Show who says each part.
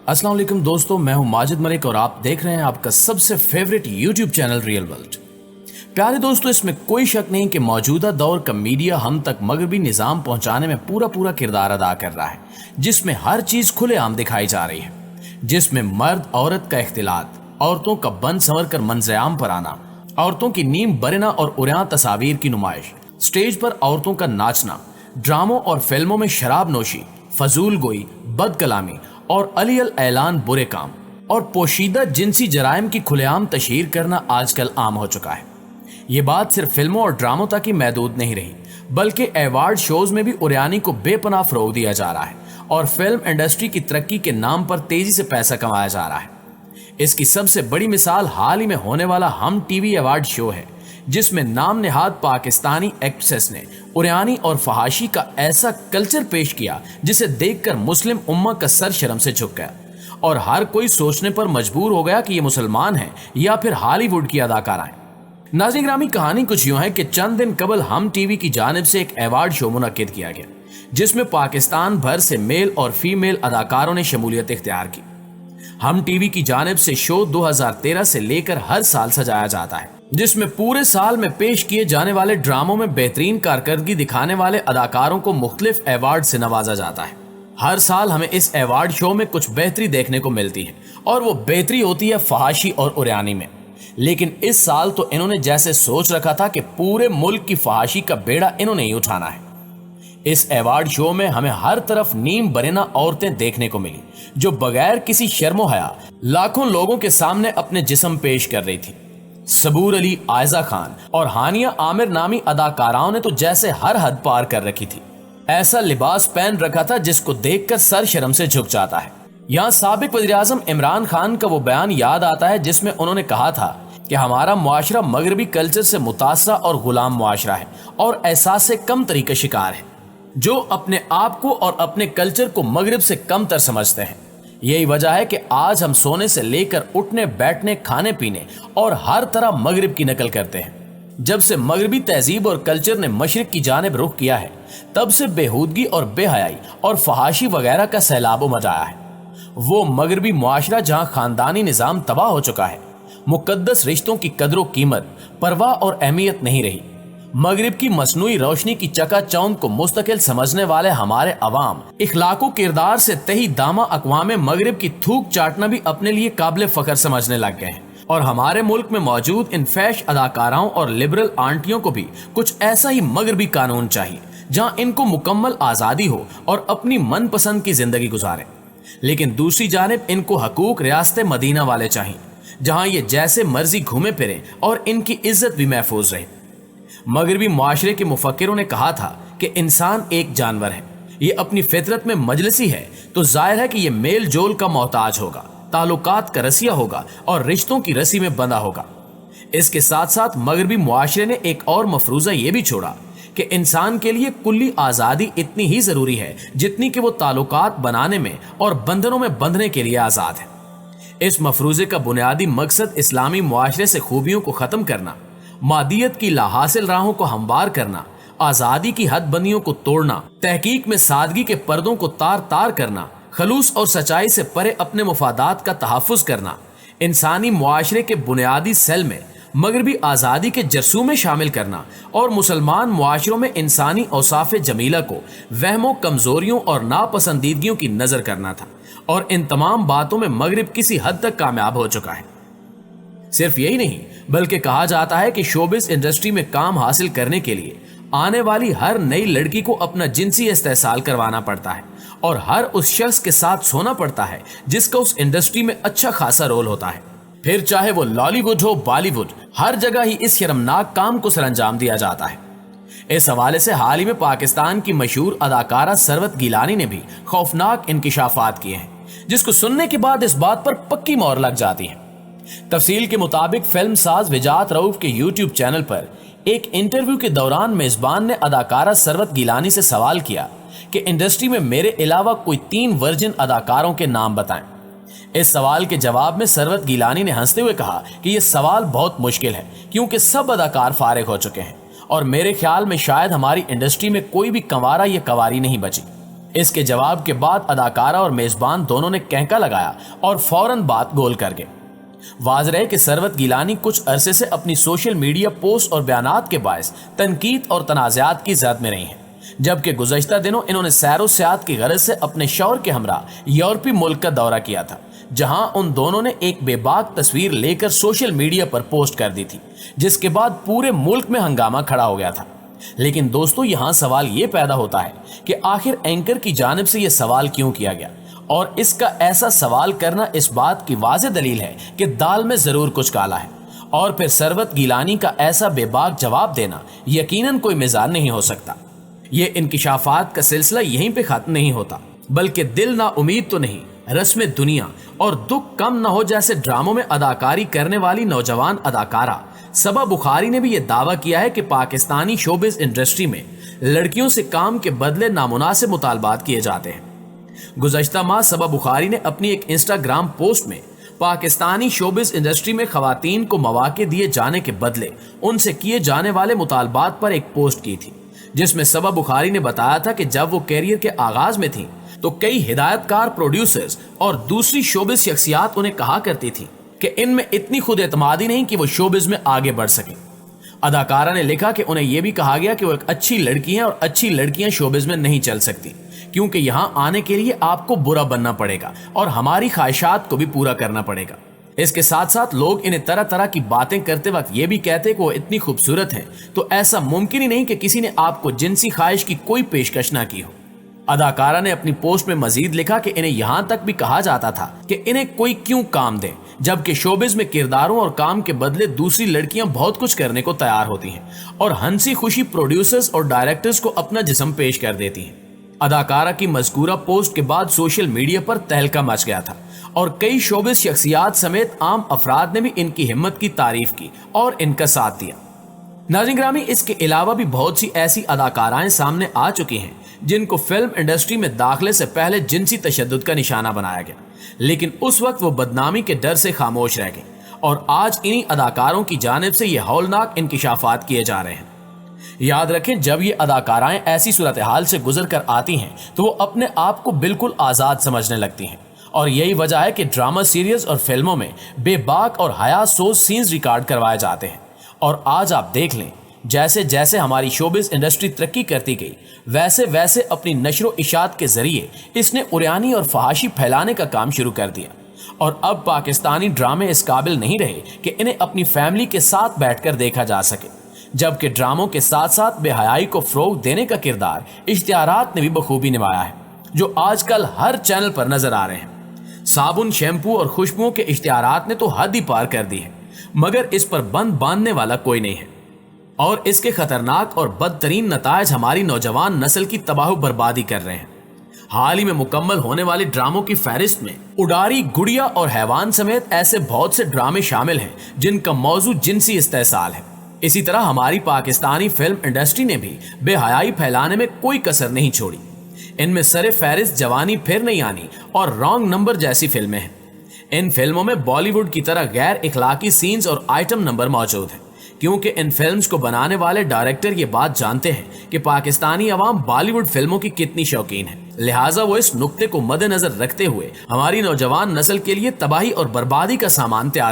Speaker 1: अस्सलाम वालेकुम दोस्तों, मैं हूं माजिद मलिक और आप देख रहे हैं आपका सबसे favourite YouTube channel real world. प्यारे दोस्तों, इसमें कोई शक नहीं कि मौजूदा दौर का मीडिया हम तक मगरबी निजाम पहुंचाने में पूरा किरदार अदा कर रहा है, जिसमें हर चीज खुलेआम दिखाई जा रही है, जिसमें मर्द औरत का इख्तिलात, औरतों का बन संवर कर मंजरेआम पर आना, औरतों की नीम बरना और उरियां तस्वीर की नुमाइश, स्टेज पर औरतों का नाचना, ड्रामों और फिल्मों में शराब नोशी, फजूल गोई, बद कलामी और अली अल ऐलान बुरे काम और पोशीदा जिनसी जराइम की खुलेआम तशहीर करना आजकल आम हो चुका है। ये बात सिर्फ फिल्मों और ड्रामों तक ही महदूद नहीं रही, बल्कि अवार्ड शोज में भी उरियानी को बेपनाह फरोग दिया जा रहा है और फिल्म इंडस्ट्री की तरक्की के नाम पर तेजी से पैसा कमाया जा रहा है। इसकी सबसे बड़ी मिसाल हाल ही में होने वाला हम टीवी अवार्ड शो है, जिसमें नाम नेहाद पाकिस्तानी एक्ट्रेस ने उरियानी और फहाशी का ऐसा कल्चर पेश किया जिसे देखकर मुस्लिम उम्मा का सर शर्म से झुक गया और हर कोई सोचने पर मजबूर हो गया कि ये मुसलमान हैं या फिर हॉलीवुड की अदाकारा हैं। नाज़रीन ग्रामी, कहानी कुछ यूं है कि चंद दिन कबल हम टीवी की जानिब से एक अवार्ड शो मुनक्किद किया गया, जिसमें पाकिस्तान भर से मेल और फीमेल अदाकारों ने शमूलियत इख्तियार की। हम टीवी की जानिब से शो 2013 से लेकर हर साल सजाया जाता है, जिसमें पूरे साल में पेश किए जाने वाले ड्रामों में बेहतरीन कारकर्दगी दिखाने वाले अदाकारों को मुख्तलिफ अवार्ड से नवाजा जाता है। हर साल हमें इस अवार्ड शो में कुछ बेहतरी देखने को मिलती है और वो बेहतरी होती है फहाशी और उरियानी में। लेकिन इस साल तो इन्होंने जैसे सोच रखा था कि पूरे मुल्क की फहाशी का बेड़ा इन्होंने ही उठाना है। इस अवार्ड शो में हमें हर तरफ नीम बरेना औरतें देखने को मिली, जो बगैर किसी शर्मो हया लाखों लोगों के सामने अपने जिस्म पेश कर रही थी। सबूर अली, आयजा खान और हानिया आमिर नामी अदाकाराओं ने तो जैसे हर हद पार कर रखी थी। ऐसा लिबास पहन रखा था जिसको देखकर सर शर्म से झुक जाता है। यहाँ साबिक वज़ीर-ए-आज़म इमरान खान का वो बयान याद आता है जिसमें उन्होंने कहा था कि हमारा मुआशरा मगरबी कल्चर से मुतासरा और गुलाम मुआशरा है और एहसास से कम तरी का शिकार है, जो अपने आप को और अपने कल्चर को मगरब से कम तर समझते हैं। यही वजह है कि आज हम सोने से लेकर उठने, बैठने, खाने पीने और हर तरह मगरिब की नकल करते हैं। जब से मगरबी तहजीब और कल्चर ने मशरिक की जानिब रुख किया है, तब से बेहूदगी और बेहयाई और फहाशी वगैरह का सैलाब मचाया है। वो मगरबी मुआशरा जहां खानदानी निजाम तबाह हो चुका है, मुकद्दस रिश्तों की कदरों कीमत, परवाह और अहमियत नहीं रही। मगरिब की मसनूई रोशनी की चकाचौंध को मुस्तकिल समझने वाले हमारे अवाम इखलाको किरदार से तही दामा अक़वामे मगरिब की थूक चाटना भी अपने लिए काबिल फख्र समझने लग गए हैं। और हमारे मुल्क में मौजूद इन फैश अदाकाराओं और लिबरल आंटियों को भी कुछ ऐसा ही मगरबी कानून चाहिए, जहां इनको मुकम्मल आज़ादी हो और अपनी मनपसंद की जिंदगी गुजारें। लेकिन दूसरी जानिब इनको हकूक रियासत मदीना वाले चाहिए, जहां ये जैसे मर्जी घूमे फिरें और इनकी इज्जत भी महफूज रहे। मगरबी मुआशरे के मुफक्किरों ने कहा था कि इंसान एक जानवर है, ये अपनी फितरत में मजलिसी है, तो जाहिर है कि ये मेल जोल का मोहताज होगा, ताल्लुकात का रसिया होगा और रिश्तों की रस्सी में बंधा होगा। इसके साथ साथ मगरबी मुआशरे ने एक और मफरूजा ये भी छोड़ा कि इंसान के लिए कुल्ली आज़ादी इतनी ही जरूरी है जितनी कि वो ताल्लुकात बनाने में और बंधनों में बंधने के लिए आज़ाद है। इस मफरूजे का बुनियादी मकसद इस्लामी मुआशरे से खूबियों को ख़त्म करना, मादियत की लाहासिल राहों को हमवार करना, आज़ादी की हदबंदियों को तोड़ना, तहकीक में सादगी के पर्दों को तार तार करना, खलूस और सच्चाई से परे अपने मुफादात का तहफ़्फ़ुज़ करना, इंसानी मुआशरे के बुनियादी सेल में मगरबी आज़ादी के जरसूमे शामिल करना और मुसलमान मुआशरों में इंसानी औसाफ़े जमीला को वहमों, कमज़ोरियों और नापसंदीदगियों की नज़र करना था। और इन तमाम बातों में मगरिब किसी हद तक कामयाब हो चुका है। सिर्फ यही नहीं, बल्कि कहा जाता है कि शोबिस इंडस्ट्री में काम हासिल करने के लिए आने वाली हर नई लड़की को अपना जिनसी इस्तेसाल करवाना पड़ता है और हर उस शख्स के साथ सोना पड़ता है जिसका उस इंडस्ट्री में अच्छा खासा रोल होता है। फिर चाहे वो लॉलीवुड हो, बॉलीवुड, हर जगह ही इस शर्मनाक काम को सरअंजाम दिया जाता है। इस हवाले से हाल ही में पाकिस्तान की मशहूर अदाकारा सरवत गिलानी ने भी खौफनाक इंकिशाफात किए हैं, जिसको सुनने के बाद इस बात पर पक्की मोहर लग जाती है। तफसील के मुताबिक फिल्म साज विजात रऊफ के यूट्यूब चैनल पर एक इंटरव्यू के दौरान मेजबान ने अदाकारा सरवत गिलानी से सवाल किया कि इंडस्ट्री में मेरे अलावा कोई 3 वर्जिन अदाकारों के नाम बताएं। इस सवाल के जवाब में सरवत गिलानी ने हंसते हुए कहा कि यह सवाल बहुत मुश्किल है, क्योंकि सब अदाकार फारिग हो चुके हैं और मेरे ख्याल में शायद हमारी इंडस्ट्री में कोई भी कंवारा या कंवारी नहीं बची। اس کے جواب کے بعد اداکارہ اور میزبان دونوں نے کہکا لگایا اور فوراً بات گول کر گئے۔ واضح ہے کہ ثروت گیلانی کچھ عرصے سے اپنی سوشل میڈیا پوسٹ اور بیانات کے باعث تنقید اور تنازعات کی زد میں رہی ہیں، جبکہ گزشتہ دنوں انہوں نے سیر و سیاحت کی غرض سے اپنے شوہر کے ہمراہ یورپی ملک کا دورہ کیا تھا، جہاں ان دونوں نے ایک بے باک تصویر لے کر سوشل میڈیا پر پوسٹ کر دی تھی، جس کے بعد پورے ملک میں ہنگامہ کھڑا ہو گیا تھا۔ لیکن دوستو، یہاں سوال یہ پیدا ہوتا ہے کہ آخر اینکر کی جانب سے یہ سوال کیوں کیا گیا، اور اس کا ایسا سوال کرنا اس بات کی واضح دلیل ہے کہ دال میں ضرور کچھ کالا ہے، اور پھر ثروت گیلانی کا ایسا بے باک جواب دینا یقیناً کوئی مزاج نہیں ہو سکتا۔ یہ انکشافات کا سلسلہ یہیں پہ ختم نہیں ہوتا، بلکہ دل نا امید تو نہیں، رسم دنیا اور دکھ کم نہ ہو جیسے ڈراموں میں اداکاری کرنے والی نوجوان اداکارہ صبا بخاری نے بھی یہ دعویٰ کیا ہے کہ پاکستانی شوبز انڈسٹری میں لڑکیوں سے کام کے بدلے نامناسب مطالبات کیے جاتے ہیں۔ گزشتہ ماہ صبا بخاری نے اپنی ایک انسٹاگرام پوسٹ میں پاکستانی شوبز انڈسٹری میں خواتین کو مواقع دیے جانے کے بدلے ان سے کیے جانے والے مطالبات پر ایک پوسٹ کی تھی، جس میں صبا بخاری نے بتایا تھا کہ جب وہ کیریئر کے آغاز میں تھیں تو کئی ہدایت کار، پروڈیوسرز اور دوسری شوبز شخصیات انہیں کہا کرتی تھی کہ ان میں اتنی خود اعتمادی نہیں کہ وہ شوبز میں آگے بڑھ سکیں۔ اداکارہ نے لکھا کہ انہیں یہ بھی کہا گیا کہ وہ ایک اچھی لڑکی ہیں اور اچھی لڑکیاں شوبز میں نہیں چل سکتی، کیونکہ یہاں آنے کے لیے آپ کو برا بننا پڑے گا اور ہماری خواہشات کو بھی پورا کرنا پڑے گا۔ اس کے ساتھ ساتھ لوگ انہیں طرح طرح کی باتیں کرتے وقت یہ بھی کہتے کہ وہ اتنی خوبصورت ہیں تو ایسا ممکن ہی نہیں کہ کسی نے آپ کو جنسی خواہش کی کوئی پیشکش نہ کی ہو۔ اداکارہ نے اپنی پوسٹ میں مزید لکھا کہ انہیں یہاں تک بھی کہا جاتا تھا کہ انہیں کوئی کیوں کام دے، جبکہ شوبز میں کرداروں اور کام کے بدلے دوسری لڑکیاں بہت کچھ کرنے کو تیار ہوتی ہیں اور ہنسی خوشی پروڈیوسرز اور ڈائریکٹرز کو اپنا جسم پیش کر دیتی ہیں۔ اداکارہ کی مذکورہ پوسٹ کے بعد سوشل میڈیا پر تہلکہ مچ گیا تھا اور کئی شوبز شخصیات سمیت عام افراد نے بھی ان کی ہمت کی تعریف کی اور ان کا ساتھ دیا۔ ناظرین گرامی، اس کے علاوہ بھی بہت سی ایسی اداکارائیں سامنے آ چکی ہیں جن کو فلم انڈسٹری میں داخلے سے پہلے جنسی تشدد کا نشانہ بنایا گیا، لیکن اس وقت وہ بدنامی کے ڈر سے خاموش رہ گئے، اور آج انہی اداکاروں کی جانب سے یہ ہولناک انکشافات کیے جا رہے ہیں۔ یاد رکھیں، جب یہ اداکارائیں ایسی صورتحال سے گزر کر آتی ہیں تو وہ اپنے آپ کو بالکل آزاد سمجھنے لگتی ہیں، اور یہی وجہ ہے کہ ڈرامہ سیریز اور فلموں میں بے باک اور حیا سوز سینز ریکارڈ کروائے جاتے ہیں۔ اور آج آپ دیکھ لیں، جیسے جیسے ہماری شوبز انڈسٹری ترقی کرتی گئی، ویسے ویسے اپنی نشر و اشاعت کے ذریعے اس نے عریانی اور فحاشی پھیلانے کا کام شروع کر دیا، اور اب پاکستانی ڈرامے اس قابل نہیں رہے کہ انہیں اپنی فیملی کے ساتھ بیٹھ کر دیکھا جا سکے، جبکہ ڈراموں کے ساتھ ساتھ بے حیائی کو فروغ دینے کا کردار اشتہارات نے بھی بخوبی نبھایا ہے، جو آج کل ہر چینل پر نظر آ رہے ہیں۔ صابن، شیمپو اور خوشبوؤں کے اشتہارات نے تو حد ہی پار کر دی ہے، مگر اس پر بند باندھنے والا کوئی نہیں ہے، اور اس کے خطرناک اور بدترین نتائج ہماری نوجوان نسل کی تباہ و بربادی کر رہے ہیں۔ حال ہی میں مکمل ہونے والے ڈراموں کی فہرست میں اڈاری، گڑیا اور حیوان سمیت ایسے بہت سے ڈرامے شامل ہیں جن کا موضوع جنسی استحصال ہے۔ اسی طرح ہماری پاکستانی فلم انڈسٹری نے بھی بے حیائی پھیلانے میں کوئی کسر نہیں چھوڑی۔ ان میں سر فہرست جوانی پھر نہیں آنی اور رانگ نمبر جیسی فلمیں ہیں۔ ان فلموں میں بالی ووڈ کی طرح غیر اخلاقی سینز اور آئٹم نمبر موجود ہیں، کیونکہ ان فلمز کو بنانے والے ڈائریکٹر یہ بات جانتے ہیں کہ پاکستانی عوام بالی ووڈ فلموں کی کتنی شوقین ہے، لہٰذا وہ اس نقطے کو مد نظر رکھتے ہوئے ہماری نوجوان نسل کے لیے تباہی اور بربادی کا سامان تیار